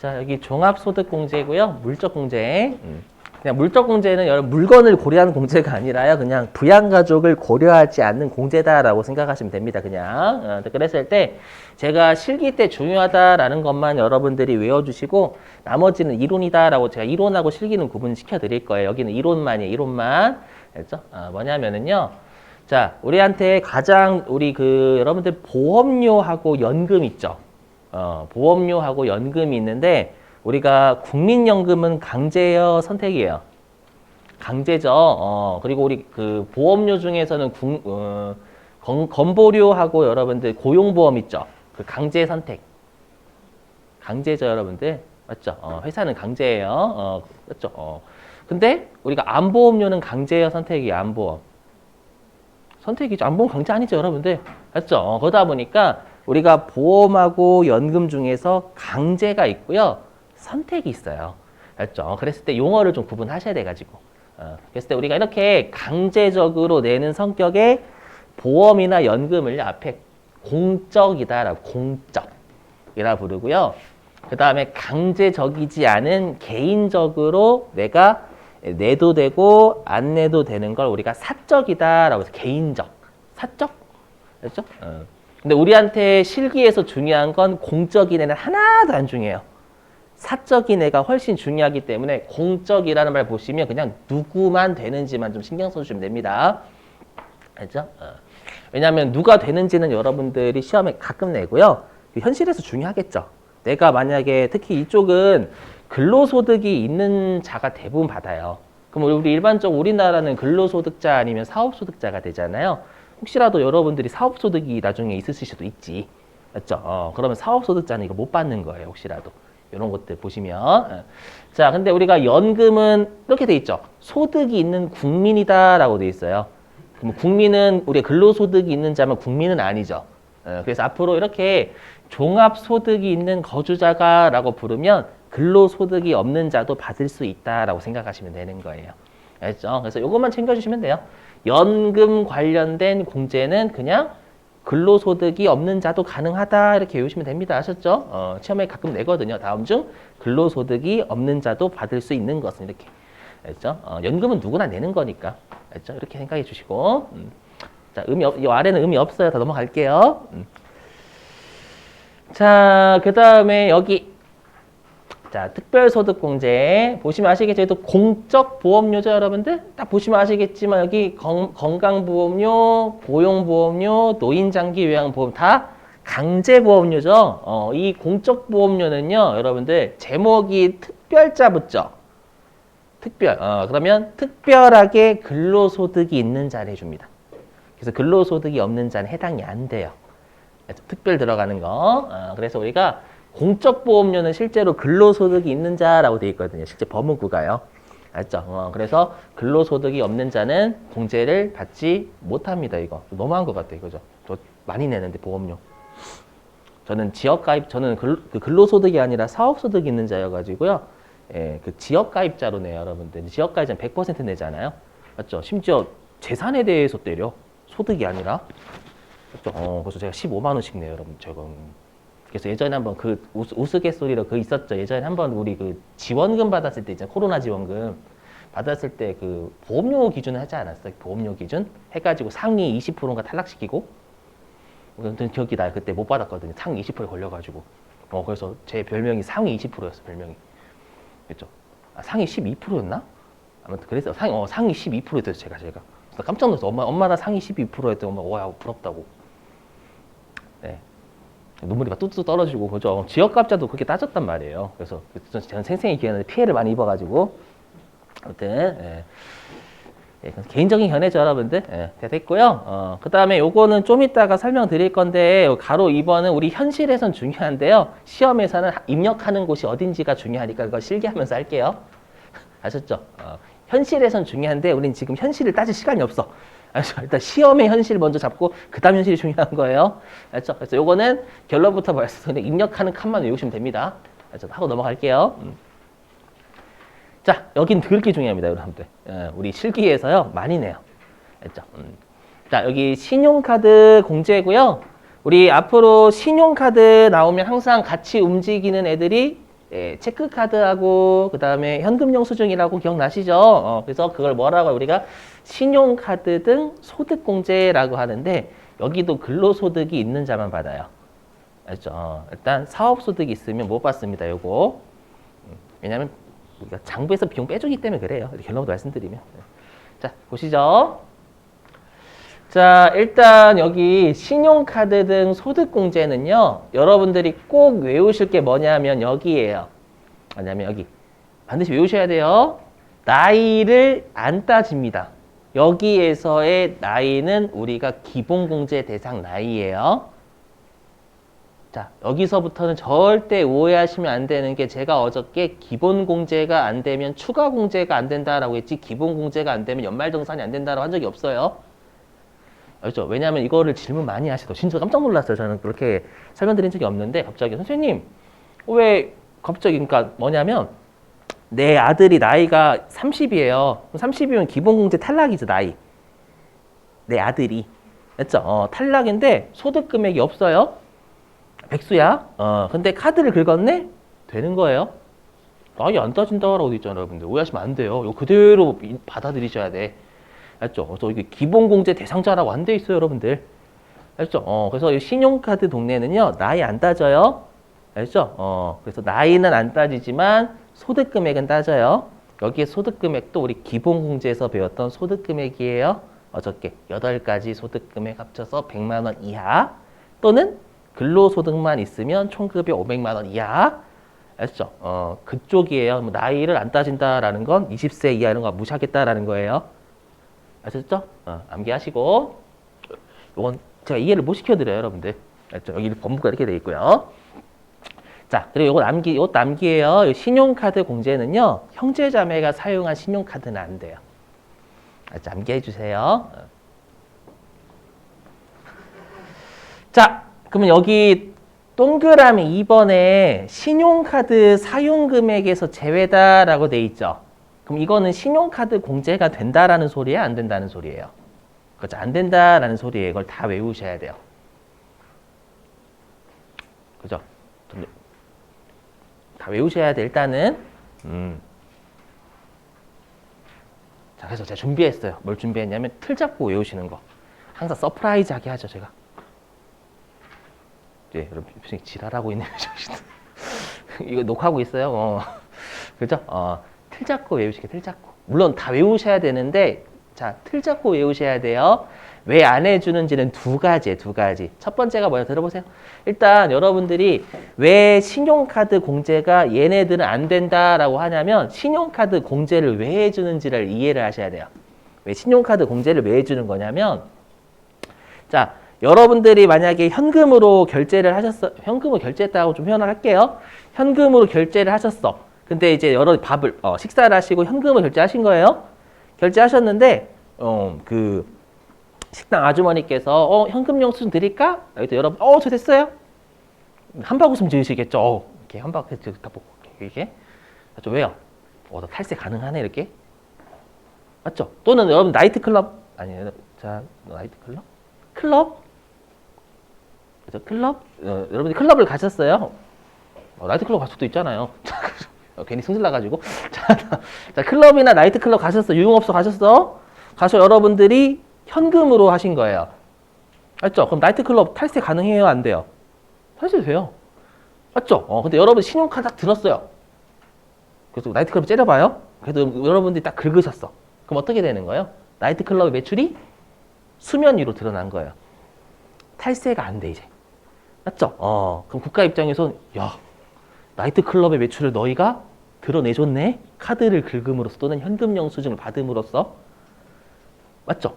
자, 여기 종합소득공제고요. 물적공제. 그냥 물적공제는 여러 물건을 고려하는 공제가 아니라요. 그냥 부양가족을 고려하지 않는 공제다라고 생각하시면 됩니다. 그냥. 그랬을 때 제가 실기 때 중요하다라는 것만 여러분들이 외워주시고 나머지는 이론이다라고 제가 이론하고 실기는 구분시켜 드릴 거예요. 여기는 이론만이에요. 이론만. 알죠? 뭐냐면은요. 자, 우리한테 가장 우리 여러분들 보험료하고 연금 있죠. 보험료하고 연금이 있는데 우리가 국민연금은 강제예요, 선택이에요? 강제죠. 그리고 우리 보험료 중에서는 건보료하고 여러분들 고용보험 있죠. 그 강제 선택. 강제죠, 여러분들. 맞죠? 회사는 강제예요. 맞죠? 근데 우리가 안보험료는 강제예요, 선택이에요, 안보험. 선택이죠. 안보험 강제 아니죠, 여러분들. 맞죠? 그러다 보니까 우리가 보험하고 연금 중에서 강제가 있고요. 선택이 있어요. 알죠? 그랬을 때 용어를 좀 구분하셔야 돼가지고. 그랬을 때 우리가 이렇게 강제적으로 내는 성격의 보험이나 연금을 앞에 공적이다라고, 공적이라 부르고요. 그 다음에 강제적이지 않은 개인적으로 내가 내도 되고 안 내도 되는 걸 우리가 사적이다라고 해서 개인적, 사적? 알죠? 근데 우리한테 실기에서 중요한 건 공적인 애는 하나도 안 중요해요. 사적인 애가 훨씬 중요하기 때문에 공적이라는 말 보시면 그냥 누구만 되는지만 좀 신경 써주시면 됩니다. 알죠? 왜냐하면 누가 되는지는 여러분들이 시험에 가끔 내고요. 현실에서 중요하겠죠. 내가 만약에 특히 이쪽은 근로소득이 있는 자가 대부분 받아요. 그럼 우리 일반적으로 우리나라는 근로소득자 아니면 사업소득자가 되잖아요. 혹시라도 여러분들이 사업소득이 나중에 있으실 수도 있지. 맞죠? 그러면 사업소득자는 이거 못 받는 거예요. 혹시라도. 이런 것들 보시면. 자, 근데 우리가 연금은 이렇게 돼 있죠. 소득이 있는 국민이다라고 돼 있어요. 그럼 국민은 우리가 근로소득이 있는 자면 국민은 아니죠. 그래서 앞으로 이렇게 종합소득이 있는 거주자가라고 부르면 근로소득이 없는 자도 받을 수 있다라고 생각하시면 되는 거예요. 알죠? 그래서 이것만 챙겨주시면 돼요. 연금 관련된 공제는 그냥 근로소득이 없는 자도 가능하다 이렇게 외우시면 됩니다. 아셨죠? 시험에 가끔 내거든요. 다음 중 근로소득이 없는 자도 받을 수 있는 것은 이렇게. 알죠? 연금은 누구나 내는 거니까. 알죠? 이렇게 생각해 주시고. 자, 이 아래는 의미 없어요. 다 넘어갈게요. 자, 그 다음에 여기. 자, 특별소득공제. 보시면 아시겠죠? 또 공적보험료죠, 여러분들? 딱 보시면 아시겠지만 여기 건강보험료, 고용보험료, 노인장기요양보험 다 강제보험료죠. 이 공적보험료는요, 여러분들 제목이 특별자 붙죠? 특별. 그러면 특별하게 근로소득이 있는 자를 해줍니다. 그래서 근로소득이 없는 자는 해당이 안 돼요. 특별 들어가는 거. 그래서 우리가 공적보험료는 실제로 근로소득이 있는 자라고 되어 있거든요. 실제 법문구가요. 알죠? 그래서 근로소득이 없는 자는 공제를 받지 못합니다. 이거 너무한 것 같아요. 그죠? 저 많이 내는데 보험료. 저는 저는 근로소득이 아니라 사업소득이 있는 자여가지고요. 예, 그 지역가입자로 내요, 여러분들. 지역가입자는 100% 내잖아요. 맞죠? 심지어 재산에 대해서 때려. 소득이 아니라. 맞죠? 그래서 제가 15만 원씩 내요, 여러분. 그래서 예전에 한번 우스갯소리로 있었죠. 예전에 한번 우리 지원금 받았을 때 있잖아요. 코로나 지원금 받았을 때 보험료 기준을 하지 않았어요? 보험료 기준 해가지고 상위 20%인가 탈락시키고. 기억이 나요. 그때 못 받았거든요. 상위 20%에 걸려가지고. 그래서 제 별명이 상위 20%였어. 별명이. 그렇죠? 상위 12%였나? 아무튼 그래서 상위 12%였어요. 제가. 그래서 깜짝 놀랐어. 엄마 나 상위 12%였대. 엄마 와 부럽다고. 네. 눈물이 막 뚝뚝 떨어지고 그죠. 지역값자도 그렇게 따졌단 말이에요. 그래서 저는 생생히 기억나는데 피해를 많이 입어가지고 아무튼 개인적인 견해죠, 여러분들. 됐고요. 그 다음에 요거는 좀 이따가 설명드릴 건데 가로 2번은 우리 현실에선 중요한데요. 시험에서는 입력하는 곳이 어딘지가 중요하니까 그거 실기하면서 할게요. 아셨죠? 현실에선 중요한데 우린 지금 현실을 따질 시간이 없어. 알죠? 일단 시험의 현실 먼저 잡고 그 다음 현실이 중요한 거예요. 알죠? 그래서 요거는 결론부터 말씀드리는데 입력하는 칸만 외우시면 됩니다. 알죠? 하고 넘어갈게요. 자, 여긴 그렇게 중요합니다, 여러분들. 우리 실기에서요 많이 내요. 알죠? 자, 여기 신용카드 공제고요. 우리 앞으로 신용카드 나오면 항상 같이 움직이는 애들이 예, 체크카드하고 그 다음에 현금 영수증이라고 기억나시죠? 그래서 그걸 뭐라고 우리가 신용카드 등 소득공제라고 하는데 여기도 근로소득이 있는 자만 받아요. 알죠? 일단 사업소득이 있으면 못 받습니다. 요거. 왜냐하면 우리가 장부에서 비용 빼주기 때문에 그래요. 이렇게 결론부터 말씀드리면. 자, 보시죠. 자, 일단 여기 신용카드 등 소득공제는요. 여러분들이 꼭 외우실 게 뭐냐면 여기예요. 뭐냐면 여기. 반드시 외우셔야 돼요. 나이를 안 따집니다. 여기에서의 나이는 우리가 기본공제 대상 나이예요. 자, 여기서부터는 절대 오해하시면 안 되는 게 제가 어저께 기본공제가 안 되면 추가공제가 안 된다라고 했지 기본공제가 안 되면 연말정산이 안 된다라고 한 적이 없어요. 알죠? 왜냐하면 이거를 질문 많이 하시더. 진짜 깜짝 놀랐어요. 저는 그렇게 설명드린 적이 없는데 갑자기 선생님 왜 갑자기 그러니까 뭐냐면 내 아들이 나이가 30이에요. 30이면 기본공제 탈락이죠. 나이. 내 아들이. 맞죠? 탈락인데 소득 금액이 없어요. 백수야. 근데 카드를 긁었네? 되는 거예요. 나이 안 따진다라고 돼 있잖아요. 여러분들. 오해하시면 안 돼요. 이거 그대로 받아들이셔야 돼. 알죠? 그래서 이게 기본공제 대상자라고 안 돼 있어요, 여러분들. 알죠? 그래서 이 신용카드 동네는요, 나이 안 따져요. 알죠? 그래서 나이는 안 따지지만 소득금액은 따져요. 여기에 소득금액도 우리 기본공제에서 배웠던 소득금액이에요. 어저께 8가지 소득금액 합쳐서 100만 원 이하 또는 근로소득만 있으면 총급이 500만 원 이하. 알죠? 그쪽이에요. 뭐 나이를 안 따진다라는 건 20세 이하 이런 거 무시하겠다라는 거예요. 아셨죠? 암기하시고 이건 제가 이해를 못 시켜드려요, 여러분들. 알죠? 여기 법무가 이렇게 돼 있고요. 자, 그리고 이것도 암기예요. 신용카드 공제는요, 형제자매가 사용한 신용카드는 안 돼요. 알죠? 암기해 주세요. 자, 그러면 여기 동그라미 2번에 신용카드 사용금액에서 제외다라고 돼 있죠. 그럼 이거는 신용카드 공제가 된다라는 소리예요? 안 된다는 소리예요? 그렇죠. 안 된다라는 소리예요. 이걸 다 외우셔야 돼요. 그죠? 다 외우셔야 돼, 일단은. 자, 그래서 제가 준비했어요. 뭘 준비했냐면 틀 잡고 외우시는 거. 항상 서프라이즈하게 하죠, 제가. 예, 여러분, 표정이 지랄하고 있네요. 이거 녹화하고 있어요. 그죠? 틀 잡고 외우시게, 틀 잡고. 물론 다 외우셔야 되는데, 자, 틀 잡고 외우셔야 돼요. 왜 안 해주는지는 두 가지. 첫 번째가 뭐냐, 들어보세요. 일단 여러분들이 왜 신용카드 공제가 얘네들은 안 된다라고 하냐면, 신용카드 공제를 왜 해주는지를 이해를 하셔야 돼요. 왜 신용카드 공제를 왜 해주는 거냐면, 자, 여러분들이 만약에 현금으로 결제를 하셨어. 현금으로 결제했다고 좀 표현을 할게요. 현금으로 결제를 하셨어. 근데 이제 식사를 하시고 현금을 결제하신 거예요. 결제하셨는데, 식당 아주머니께서, 현금 영수증 드릴까? 이때 여러분, 저 됐어요? 한박 웃음 지으시겠죠? 이렇게 한박 다 보고, 이렇게. 맞죠? 왜요? 너 탈세 가능하네, 이렇게. 맞죠? 또는 여러분, 나이트클럽, 자, 나이트클럽? 클럽? 클럽? 여러분이 클럽을 가셨어요. 나이트클럽 갈 수도 있잖아요. 괜히 승질 나가지고. 자, 클럽이나 나이트클럽 가셨어. 유흥업소 가셨어. 가서 여러분들이 현금으로 하신 거예요. 맞죠? 그럼 나이트클럽 탈세 가능해요? 안 돼요? 탈세 돼요. 맞죠? 근데 여러분 신용카드 딱 들었어요. 그래서 나이트클럽 째려봐요. 그래도 여러분들이 딱 긁으셨어. 그럼 어떻게 되는 거예요? 나이트클럽의 매출이 수면 위로 드러난 거예요. 탈세가 안 돼, 이제. 맞죠? 그럼 국가 입장에서, 야, 나이트클럽의 매출을 너희가 드러내줬네? 카드를 긁음으로써 또는 현금 영수증을 받음으로써. 맞죠?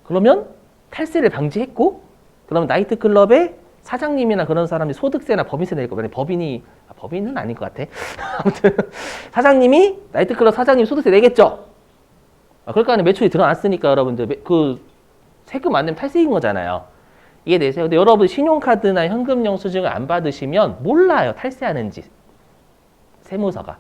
그러면 탈세를 방지했고, 그러면 나이트클럽의 사장님이나 그런 사람이 소득세나 법인세 낼 거면 법인은 아닌 것 같아. 아무튼, 사장님이, 나이트클럽 사장님 소득세 내겠죠? 그럴 거 아니에요. 매출이 드러났으니까 여러분들, 세금 안 내면 탈세인 거잖아요. 이해되세요? 근데 여러분 신용카드나 현금 영수증을 안 받으시면 몰라요. 탈세하는지. 세무서가.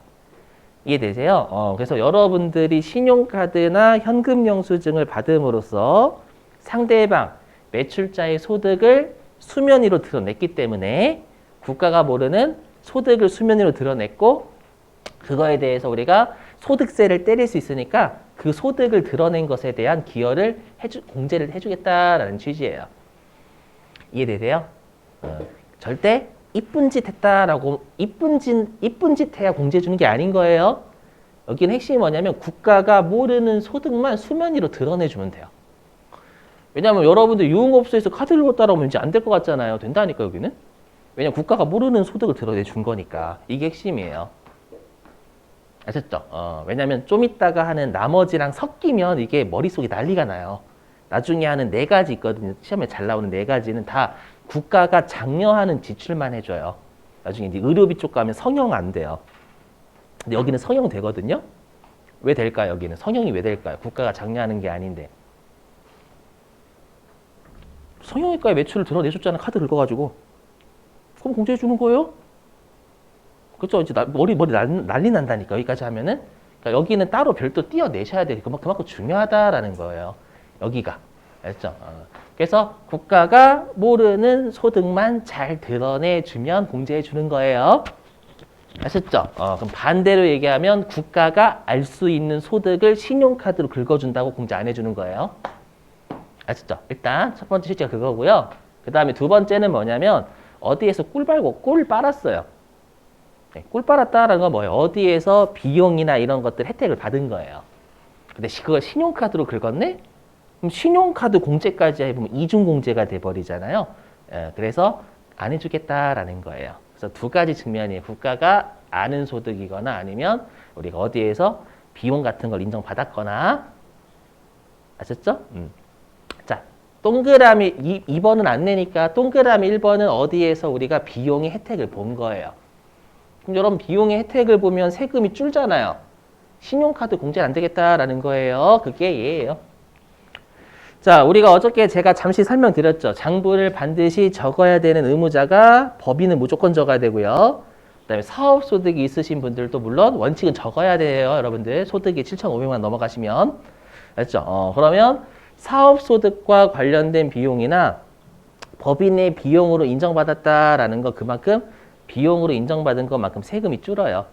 이해되세요? 그래서 여러분들이 신용카드나 현금 영수증을 받음으로써 상대방 매출자의 소득을 수면 위로 드러냈기 때문에 국가가 모르는 소득을 수면 위로 드러냈고 그거에 대해서 우리가 소득세를 때릴 수 있으니까 그 소득을 드러낸 것에 대한 기여를 공제를 해주겠다라는 취지예요. 이해되세요? 절대 이쁜 짓 했다라고 이쁜 짓 해야 공제 주는 게 아닌 거예요. 여기는 핵심이 뭐냐면 국가가 모르는 소득만 수면 위로 드러내주면 돼요. 왜냐하면 여러분들 유흥업소에서 카드를 걷다라고 하면 이제 안 될 것 같잖아요. 된다니까 여기는. 왜냐면 국가가 모르는 소득을 드러내준 거니까. 이게 핵심이에요. 아셨죠? 왜냐면 좀 이따가 하는 나머지랑 섞이면 이게 머릿속에 난리가 나요. 나중에 하는 4가지 있거든요. 시험에 잘 나오는 4가지는 다 국가가 장려하는 지출만 해줘요. 나중에 이제 의료비 쪽 가면 성형 안 돼요. 근데 여기는 성형 되거든요. 왜 될까요? 여기는 성형이 왜 될까요? 국가가 장려하는 게 아닌데. 성형외과에 매출을 드러내줬잖아. 카드 긁어가지고. 그럼 공제해 주는 거예요? 그렇죠? 이제 머리 난리 난다니까. 여기까지 하면은. 그러니까 여기는 따로 별도 띄어내셔야 돼. 그만큼 중요하다라는 거예요. 여기가. 알죠? 그래서 국가가 모르는 소득만 잘 드러내주면 공제해 주는 거예요. 아셨죠? 그럼 반대로 얘기하면 국가가 알 수 있는 소득을 신용카드로 긁어준다고 공제 안 해주는 거예요. 아셨죠? 일단 첫 번째 실제가 그거고요. 그 다음에 두 번째는 뭐냐면 어디에서 꿀 빨았어요. 네, 꿀 빨았다라는 건 뭐예요? 어디에서 비용이나 이런 것들 혜택을 받은 거예요. 근데 그걸 신용카드로 긁었네? 그럼 신용카드 공제까지 해보면 이중공제가 돼버리잖아요. 그래서 안 해주겠다라는 거예요. 그래서 두 가지 측면이에요. 국가가 아는 소득이거나 아니면 우리가 어디에서 비용 같은 걸 인정받았거나. 아셨죠? 자, 동그라미 2번은 안 내니까 동그라미 1번은 어디에서 우리가 비용의 혜택을 본 거예요. 그럼 여러분 비용의 혜택을 보면 세금이 줄잖아요. 신용카드 공제는 안 되겠다라는 거예요. 그게 얘예요. 자, 우리가 어저께 제가 잠시 설명드렸죠. 장부를 반드시 적어야 되는 의무자가 법인은 무조건 적어야 되고요. 그다음에 사업소득이 있으신 분들도 물론 원칙은 적어야 돼요. 여러분들 소득이 7,500만 넘어가시면. 알죠? 그러면 사업소득과 관련된 비용이나 법인의 비용으로 인정받았다라는 거 그만큼 비용으로 인정받은 것만큼 세금이 줄어요.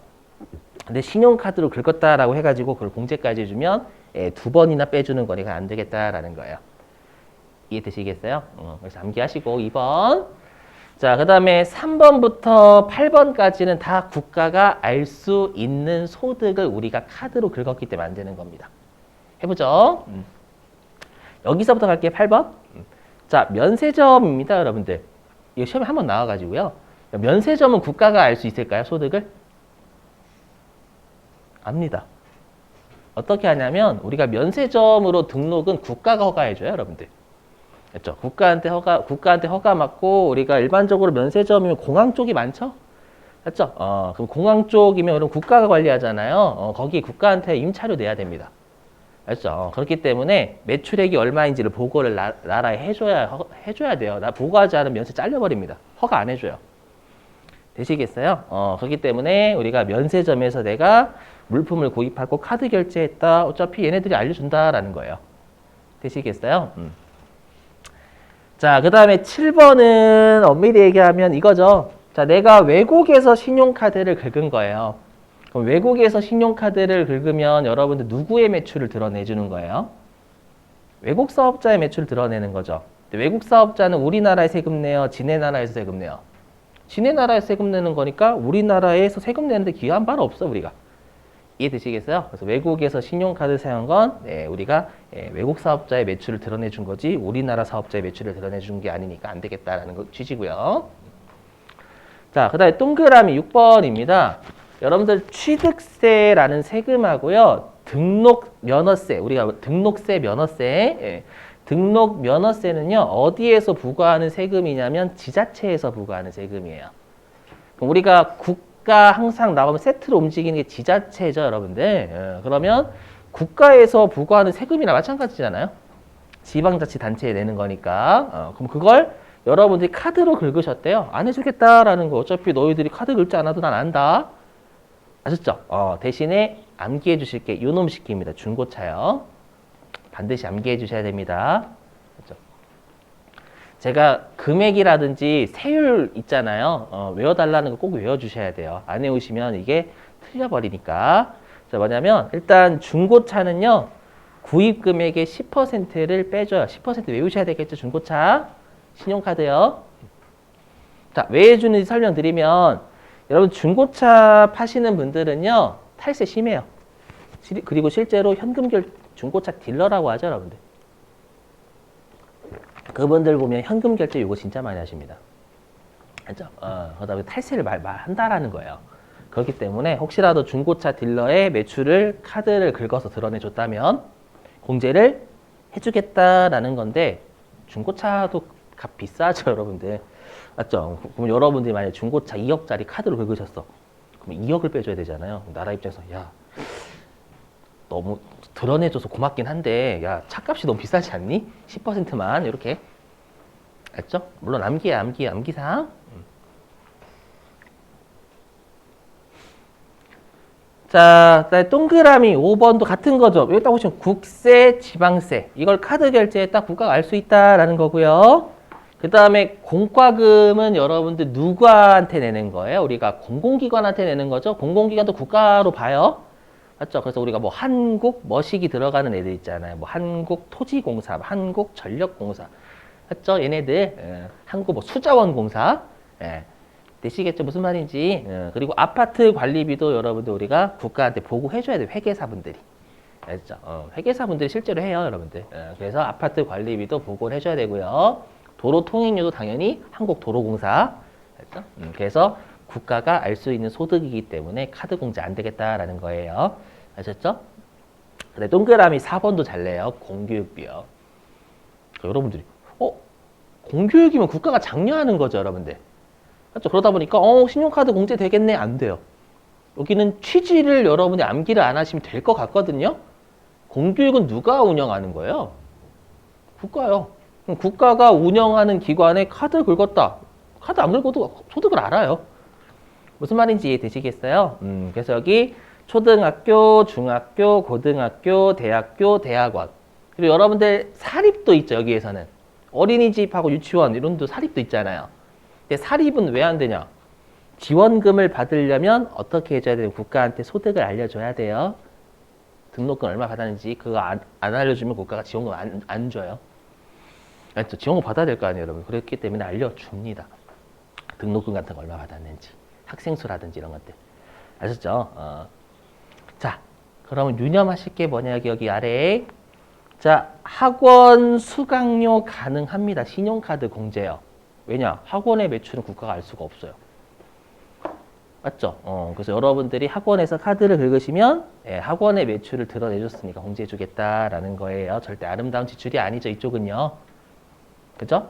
근데 신용카드로 긁었다라고 해가지고 그걸 공제까지 해주면 2번이나 빼주는 거니까 안 되겠다라는 거예요. 이해되시겠어요? 그래서 암기하시고 2번. 자, 그 다음에 3번부터 8번까지는 다 국가가 알 수 있는 소득을 우리가 카드로 긁었기 때문에 안 되는 겁니다. 해보죠. 여기서부터 갈게요. 8번. 자, 면세점입니다, 여러분들. 이거 시험에 한번 나와가지고요. 면세점은 국가가 알 수 있을까요, 소득을? 압니다. 어떻게 하냐면 우리가 면세점으로 등록은 국가가 허가해줘요, 여러분들. 그렇죠? 국가한테 허가 받고 우리가 일반적으로 면세점이면 공항 쪽이 많죠? 그렇죠? 그럼 공항 쪽이면 그럼 국가가 관리하잖아요. 거기 국가한테 임차료 내야 됩니다. 알죠? 그렇기 때문에 매출액이 얼마인지를 보고를 나라에 해줘야 돼요. 나 보고하지 않으면 면세 잘려버립니다. 허가 안 해줘요. 되시겠어요? 그렇기 때문에 우리가 면세점에서 내가 물품을 구입하고 카드 결제했다. 어차피 얘네들이 알려준다라는 거예요. 되시겠어요? 자, 그 다음에 7번은 엄밀히 얘기하면 이거죠. 자, 내가 외국에서 신용카드를 긁은 거예요. 그럼 외국에서 신용카드를 긁으면 여러분들 누구의 매출을 드러내주는 거예요? 외국 사업자의 매출을 드러내는 거죠. 외국 사업자는 우리나라에 세금 내요? 지네 나라에서 세금 내요? 지네 나라에서 세금 내는 거니까 우리나라에서 세금 내는데 기여한 바는 없어, 우리가. 이해되시겠어요? 그래서 외국에서 신용카드 사용한 건 우리가 외국 사업자의 매출을 드러내준 거지 우리나라 사업자의 매출을 드러내준 게 아니니까 안 되겠다라는 거 취지고요. 자, 그 다음에 동그라미 6번입니다. 여러분들 취득세라는 세금하고요. 등록 면허세, 우리가 등록세, 면허세. 등록 면허세는요. 어디에서 부과하는 세금이냐면 지자체에서 부과하는 세금이에요. 그럼 우리가 국가 항상 나오면 세트로 움직이는 게 지자체죠, 여러분들. 그러면 국가에서 부과하는 세금이나 마찬가지잖아요. 지방자치단체에 내는 거니까. 그럼 그걸 여러분들이 카드로 긁으셨대요. 안 해주겠다라는 거. 어차피 너희들이 카드 긁지 않아도 난 안다. 아셨죠? 대신에 암기해 주실 게 요놈 시키입니다. 중고차요. 반드시 암기해 주셔야 됩니다. 그렇죠? 제가 금액이라든지 세율 있잖아요. 외워달라는 거 꼭 외워주셔야 돼요. 안 외우시면 이게 틀려버리니까. 자, 뭐냐면 일단 중고차는요. 구입 금액의 10%를 빼줘요. 10% 외우셔야 되겠죠. 중고차. 신용카드요. 자, 왜 해주는지 설명드리면 여러분 중고차 파시는 분들은요. 탈세 심해요. 그리고 실제로 중고차 딜러라고 하죠. 여러분들. 그분들 보면 현금 결제 요거 진짜 많이 하십니다. 알죠? 그다음에 탈세를 한다라는 거예요. 그렇기 때문에 혹시라도 중고차 딜러의 매출을 카드를 긁어서 드러내줬다면 공제를 해주겠다라는 건데 중고차도 값 비싸죠, 여러분들. 맞죠? 그럼 여러분들이 만약에 중고차 2억짜리 카드로 긁으셨어. 그럼 2억을 빼줘야 되잖아요. 나라 입장에서 야 너무 드러내줘서 고맙긴 한데 야 차값이 너무 비싸지 않니? 10%만 이렇게. 알죠? 물론 암기사항. 자, 동그라미 5번도 같은 거죠. 여기 딱 보시면 국세, 지방세. 이걸 카드 결제에 딱 국가가 알 수 있다라는 거고요. 그 다음에 공과금은 여러분들 누구한테 내는 거예요? 우리가 공공기관한테 내는 거죠. 공공기관도 국가로 봐요. 맞죠? 그래서 우리가 뭐 한국 머시기 들어가는 애들 있잖아요. 뭐 한국토지공사, 한국전력공사. 맞죠? 얘네들. 한국 뭐 수자원공사. 예. 되시겠죠? 무슨 말인지. 그리고 아파트 관리비도 여러분들 우리가 국가한테 보고해줘야 돼요. 회계사분들이. 알죠? 회계사분들이 실제로 해요, 여러분들. 그래서 아파트 관리비도 보고를 해줘야 되고요. 도로 통행료도 당연히 한국도로공사. 알죠? 그래서 국가가 알 수 있는 소득이기 때문에 카드 공제 안 되겠다라는 거예요. 아셨죠? 근데 동그라미 4번도 잘 내요. 공교육비요. 여러분들이 공교육이면 국가가 장려하는 거죠, 여러분들. 맞죠? 그러다 보니까 신용카드 공제 되겠네? 안 돼요. 여기는 취지를 여러분이 암기를 안 하시면 될 것 같거든요. 공교육은 누가 운영하는 거예요? 국가요. 그럼 국가가 운영하는 기관에 카드 긁었다. 카드 안 긁어도 소득을 알아요. 무슨 말인지 이해되시겠어요? 그래서 여기 초등학교, 중학교, 고등학교, 대학교, 대학원. 그리고 여러분들 사립도 있죠, 여기에서는. 어린이집하고 유치원 이런 데 사립도 있잖아요. 근데 사립은 왜 안 되냐? 지원금을 받으려면 어떻게 해줘야 돼요? 국가한테 소득을 알려줘야 돼요. 등록금 얼마 받았는지 그거 안 알려주면 국가가 지원금 안 줘요. 알죠? 지원금 받아야 될 거 아니에요, 여러분. 그렇기 때문에 알려줍니다. 등록금 같은 거 얼마 받았는지. 학생수라든지 이런 것들. 아셨죠? 자, 그러면 유념하실 게 뭐냐, 여기 아래에. 자, 학원 수강료 가능합니다. 신용카드 공제요. 왜냐? 학원의 매출은 국가가 알 수가 없어요. 맞죠? 그래서 여러분들이 학원에서 카드를 긁으시면 학원의 매출을 드러내줬으니까 공제해주겠다라는 거예요. 절대 아름다운 지출이 아니죠, 이쪽은요. 그죠?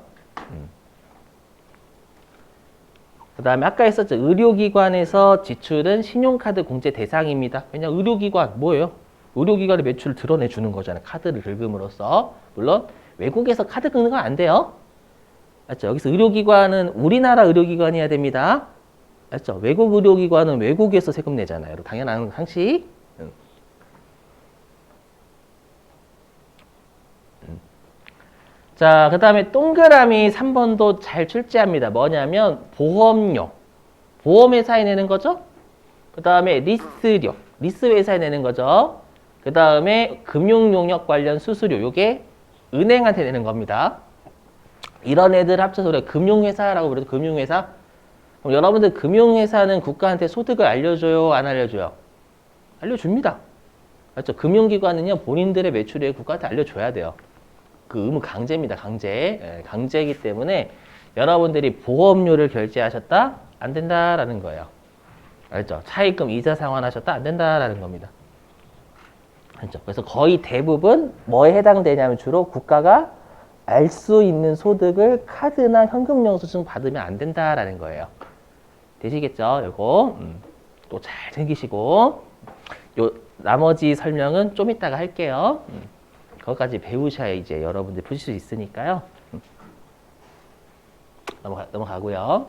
그 다음에 아까 했었죠. 의료기관에서 지출은 신용카드 공제 대상입니다. 왜냐? 의료기관 뭐예요? 의료기관의 매출을 드러내주는 거잖아요. 카드를 긁음으로써. 물론 외국에서 카드 긁는 건 안 돼요. 맞죠? 여기서 의료기관은 우리나라 의료기관이어야 됩니다. 맞죠? 외국 의료기관은 외국에서 세금 내잖아요. 당연한 상식. 자, 그 다음에 동그라미 3번도 잘 출제합니다. 뭐냐면 보험료. 보험회사에 내는 거죠. 그 다음에 리스료. 리스회사에 내는 거죠. 그 다음에 금융용역 관련 수수료. 요게 은행한테 내는 겁니다. 이런 애들 합쳐서 우리가 금융회사라고 부르죠. 금융회사. 그럼 여러분들 금융회사는 국가한테 소득을 알려줘요? 안 알려줘요? 알려줍니다. 맞죠? 금융기관은요. 본인들의 매출을 국가한테 알려줘야 돼요. 그 의무 강제입니다. 강제. 강제이기 때문에 여러분들이 보험료를 결제하셨다? 안 된다라는 거예요. 알죠? 차입금 이자 상환하셨다? 안 된다라는 겁니다. 알죠? 그래서 거의 대부분 뭐에 해당되냐면 주로 국가가 알 수 있는 소득을 카드나 현금 영수증 받으면 안 된다라는 거예요. 되시겠죠? 요거 또 잘 챙기시고 요 나머지 설명은 좀 이따가 할게요. 그것까지 배우셔야 이제 여러분들 푸실 수 있으니까요. 넘어가고요.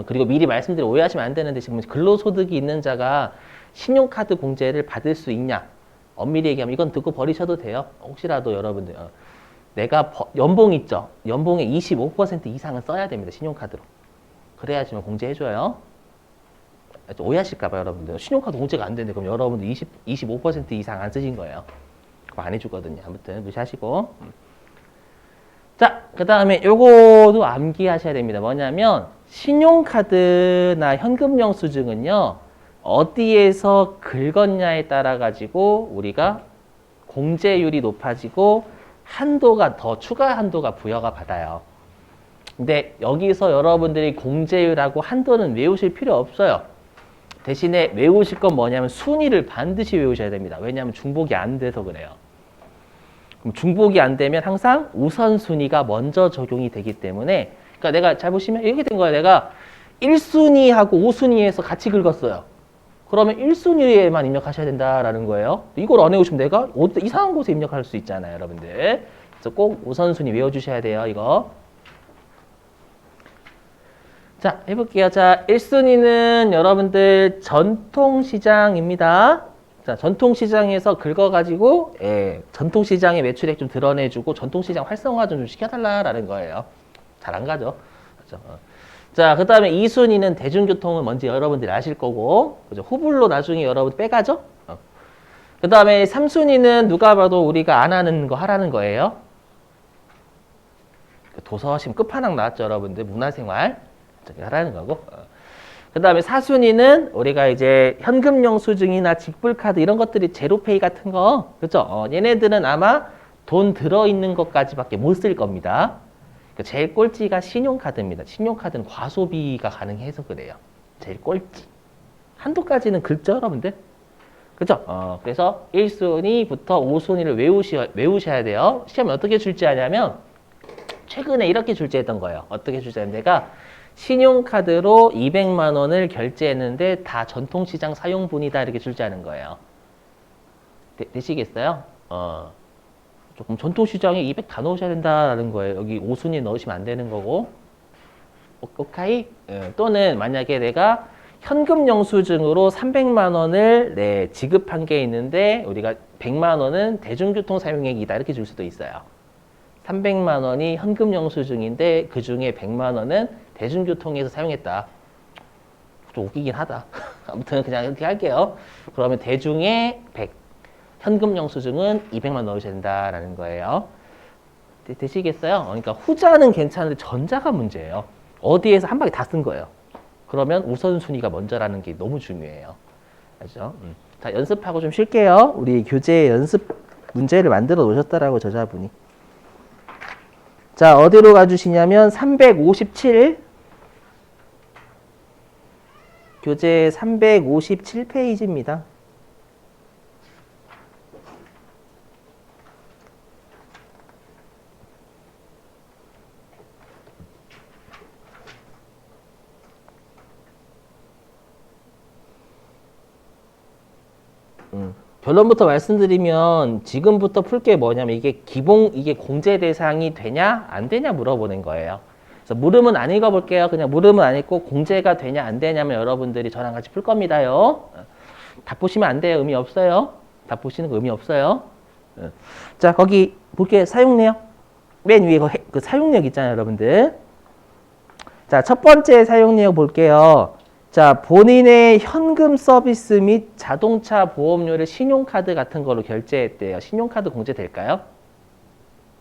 그리고 미리 말씀드려 오해하시면 안 되는데 지금 근로소득이 있는 자가 신용카드 공제를 받을 수 있냐? 엄밀히 얘기하면 이건 듣고 버리셔도 돼요. 혹시라도 여러분들 내가 연봉 있죠? 연봉의 25% 이상은 써야 됩니다. 신용카드로. 그래야지만 공제해줘요. 오해하실까봐 여러분들. 신용카드 공제가 안 되는데 그럼 여러분들 25% 이상 안 쓰신 거예요. 그거 안 해주거든요. 아무튼 무시하시고. 자, 그 다음에 요거도 암기하셔야 됩니다. 뭐냐면 신용카드나 현금 영수증은요. 어디에서 긁었냐에 따라 가지고 우리가 공제율이 높아지고 한도가 더 추가 한도가 부여가 받아요. 근데 여기서 여러분들이 공제율하고 한도는 외우실 필요 없어요. 대신에 외우실 건 뭐냐면 순위를 반드시 외우셔야 됩니다. 왜냐하면 중복이 안 돼서 그래요. 그럼 중복이 안 되면 항상 우선순위가 먼저 적용이 되기 때문에 그러니까 내가 잘 보시면 이렇게 된 거예요. 내가 1순위하고 5순위에서 같이 긁었어요. 그러면 1순위에만 입력하셔야 된다라는 거예요. 이걸 안 외우시면 내가 이상한 곳에 입력할 수 있잖아요, 여러분들. 그래서 꼭 우선순위 외워주셔야 돼요, 이거. 자, 해볼게요. 자, 1순위는 여러분들 전통시장입니다. 자, 전통시장에서 긁어가지고, 전통시장의 매출액 좀 드러내주고, 전통시장 활성화 좀 시켜달라라는 거예요. 잘 안 가죠? 그렇죠? 자, 그 다음에 2순위는 대중교통은 뭔지 여러분들이 아실 거고, 그죠? 후불로 나중에 여러분 빼가죠? 그 다음에 3순위는 누가 봐도 우리가 안 하는 거 하라는 거예요. 도서심 끝판왕 나왔죠, 여러분들. 문화생활. 하라는 거고. 그 다음에 4순위는 우리가 이제 현금 영수증이나 직불카드 이런 것들이 제로페이 같은 거. 그죠? 얘네들은 아마 돈 들어있는 것까지밖에 못 쓸 겁니다. 제일 꼴찌가 신용카드입니다. 신용카드는 과소비가 가능해서 그래요. 제일 꼴찌. 한도까지는 긁죠, 여러분들? 그죠? 그래서 1순위부터 5순위를 외우셔야 돼요. 시험에 어떻게 출제하냐면, 최근에 이렇게 출제했던 거예요. 어떻게 출제했는데, 내가 신용카드로 200만 원을 결제했는데 다 전통시장 사용분이다. 이렇게 출제하는 거예요. 되시겠어요? 조금 전통시장에 200 다 넣으셔야 된다는 거예요. 여기 5순위 넣으시면 안 되는 거고. 오케이? 또는 만약에 내가 현금 영수증으로 300만 원을 지급한 게 있는데 우리가 100만 원은 대중교통 사용액이다. 이렇게 줄 수도 있어요. 300만 원이 현금 영수증인데 그 중에 100만 원은 대중교통에서 사용했다. 좀 웃기긴 하다. 아무튼 그냥 이렇게 할게요. 그러면 대중에 100. 현금 영수증은 200만 넣으셔야 된다라는 거예요. 되시겠어요? 그러니까 후자는 괜찮은데 전자가 문제예요. 어디에서 한 방에 다 쓴 거예요. 그러면 우선순위가 먼저라는 게 너무 중요해요. 알죠? 자, 연습하고 좀 쉴게요. 우리 교재 연습 문제를 만들어 놓으셨더라고, 저자분이. 자, 어디로 가주시냐면 357. 교재 357페이지입니다. 결론부터 말씀드리면 지금부터 풀 게 뭐냐면 이게 공제 대상이 되냐 안 되냐 물어보는 거예요. 그래서 물음은 안 읽어볼게요. 그냥 물음은 안 읽고 공제가 되냐 안 되냐면 여러분들이 저랑 같이 풀 겁니다요. 다 보시면 안 돼요. 의미 없어요. 다 보시는 거 의미 없어요. 자, 거기 볼게요. 사용내역. 맨 위에 그 사용내역 있잖아요, 여러분들. 자, 첫 번째 사용내역 볼게요. 자, 본인의 현금 서비스 및 자동차 보험료를 신용카드 같은 걸로 결제했대요. 신용카드 공제될까요?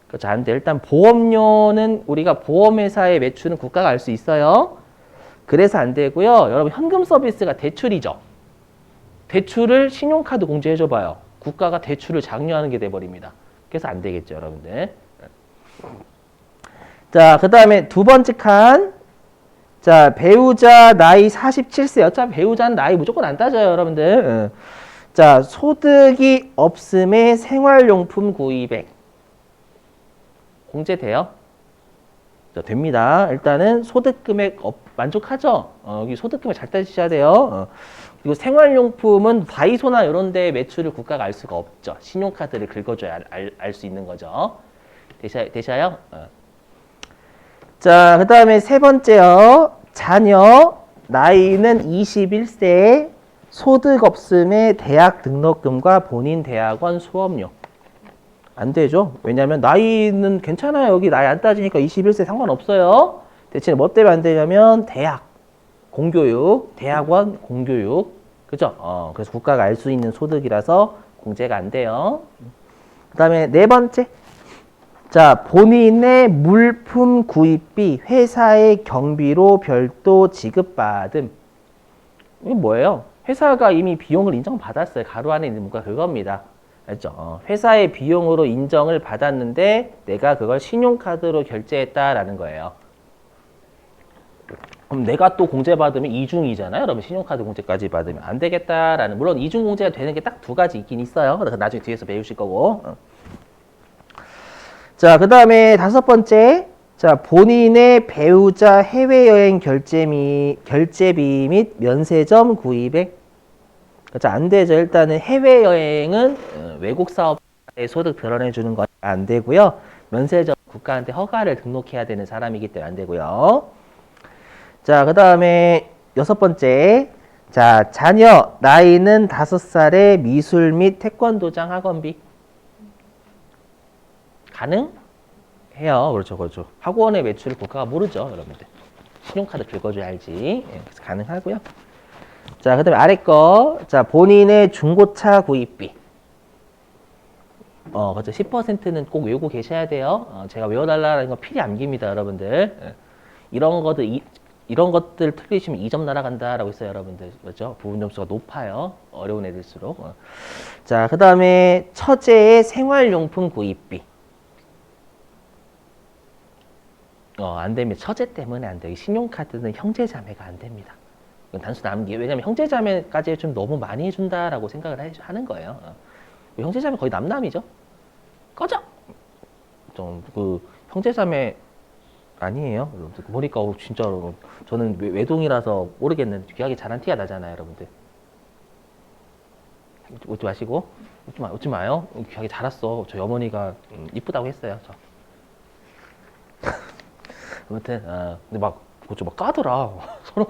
그렇죠. 안 돼. 일단 보험료는 우리가 보험회사의 매출은 국가가 알 수 있어요. 그래서 안 되고요. 여러분 현금 서비스가 대출이죠. 대출을 신용카드 공제해줘봐요. 국가가 대출을 장려하는 게 돼버립니다. 그래서 안 되겠죠, 여러분들. 자, 그 다음에 두 번째 칸. 자, 배우자 나이 47세. 어차피 배우자는 나이 무조건 안 따져요, 여러분들. 자, 소득이 없음의 생활용품 구입액. 공제돼요? 자, 됩니다. 일단은 소득금액 만족하죠? 여기 소득금액 잘 따지셔야 돼요. 그리고 생활용품은 다이소나 이런 데 매출을 국가가 알 수가 없죠. 신용카드를 긁어줘야 알 수 있는 거죠. 되셔요? 자, 그 다음에 세 번째요. 자녀, 나이는 21세, 소득 없음의 대학 등록금과 본인 대학원 수업료. 안 되죠. 왜냐하면 나이는 괜찮아요. 여기 나이 안 따지니까 21세 상관없어요. 대신에 뭐 때문에 안 되냐면 대학, 공교육, 대학원, 공교육. 그죠? 그래서 국가가 알 수 있는 소득이라서 공제가 안 돼요. 그 다음에 네 번째. 자, 본인의 물품 구입비 회사의 경비로 별도 지급받음. 이게 뭐예요? 회사가 이미 비용을 인정받았어요. 가로 안에 있는 문구가 그겁니다. 알죠? 회사의 비용으로 인정을 받았는데 내가 그걸 신용카드로 결제했다라는 거예요. 그럼 내가 또 공제받으면 이중이잖아요. 여러분 신용카드 공제까지 받으면 안 되겠다라는, 물론 이중 공제가 되는 게 딱 두 가지 있긴 있어요. 그래서 나중에 뒤에서 배우실 거고. 자, 그 다음에 다섯 번째. 자, 본인의 배우자 해외여행 결제비 및 면세점 구입액. 자, 안 되죠. 일단은 해외여행은 외국 사업의 소득 드러내주는 건 안 되고요. 면세점 국가한테 허가를 등록해야 되는 사람이기 때문에 안 되고요. 자, 그 다음에 여섯 번째. 자, 자녀 나이는 5살에 미술 및 태권도장 학원비. 가능해요. 그렇죠, 그렇죠. 학원의 매출을 국가가 모르죠, 여러분들. 신용카드 긁어줘야 알지. 그래서 가능하고요. 자, 그 다음에 아래 거. 자, 본인의 중고차 구입비. 그렇죠. 10%는 꼭 외우고 계셔야 돼요. 제가 외워달라는 건 필히 암기입니다, 여러분들. 이런 것들 틀리시면 2점 날아간다라고 있어요, 여러분들. 그렇죠? 부분 점수가 높아요. 어려운 애들일수록. 자, 그 다음에 처제의 생활용품 구입비. 안 됩니다. 처제 때문에 안 돼요. 신용카드는 형제자매가 안 됩니다. 이건 단순 암기. 왜냐면 형제자매까지 좀 너무 많이 해준다라고 생각을 하는 거예요. 형제자매 거의 남남이죠. 꺼져. 좀 형제자매 아니에요. 여러분들 보니까 진짜로 저는 외동이라서 모르겠는데 귀하게 잘한 티가 나잖아요, 여러분들. 웃지 마시고 웃지 마요. 귀하게 자랐어. 저희 어머니가 이쁘다고 했어요. 저. 아무튼 근데 막 까더라. 서로.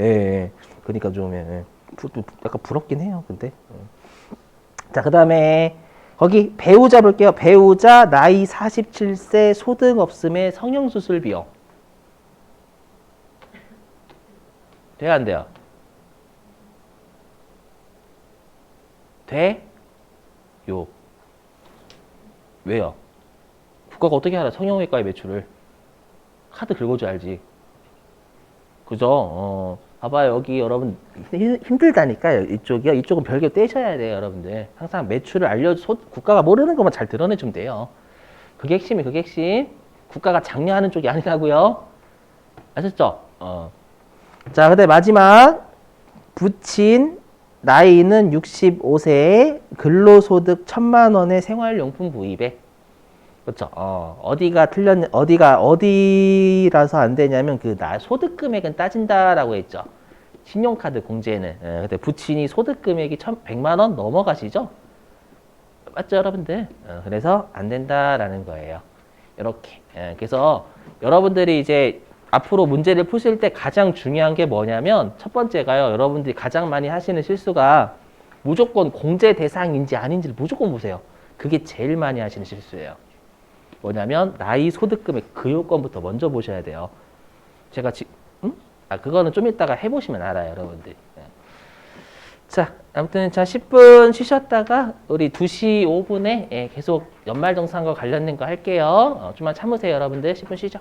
예. 그러니까 좀 약간 부럽긴 해요. 근데. 자, 그다음에 거기 배우자 볼게요. 배우자 나이 47세 소득 없음의 성형수술 비용. 돼요, 안 돼요? 돼? 요. 왜요? 국가가 어떻게 알아? 성형외과의 매출을. 카드 긁어줘 알지. 그죠? 봐봐요. 여기 여러분 힘들다니까요. 이쪽이요. 이쪽은 별개 떼셔야 돼요, 여러분들. 항상 매출을 국가가 모르는 것만 잘 드러내주면 돼요. 그게 핵심이 그게 핵심. 국가가 장려하는 쪽이 아니라고요. 아셨죠? 자, 근데 마지막 부친 나이는 65세에 근로소득 1,000만 원의 생활용품 구입액. 그렇죠. 어디라서 안 되냐면 소득 금액은 따진다라고 했죠. 신용카드 공제는. 근데 부친이 소득 금액이 100만 원 넘어가시죠? 맞죠, 여러분들? 그래서 안 된다라는 거예요. 이렇게. 그래서 여러분들이 이제 앞으로 문제를 푸실 때 가장 중요한 게 뭐냐면 첫 번째가요. 여러분들이 가장 많이 하시는 실수가 무조건 공제 대상인지 아닌지를 무조건 보세요. 그게 제일 많이 하시는 실수예요. 뭐냐면 나이 소득 금액 그 요건부터 먼저 보셔야 돼요. 제가 그거는 좀 이따가 해보시면 알아요, 여러분들. 자, 아무튼 10분 쉬셨다가 우리 2시 5분에 계속 연말정산과 관련된 거 할게요. 좀만 참으세요, 여러분들. 10분 쉬죠.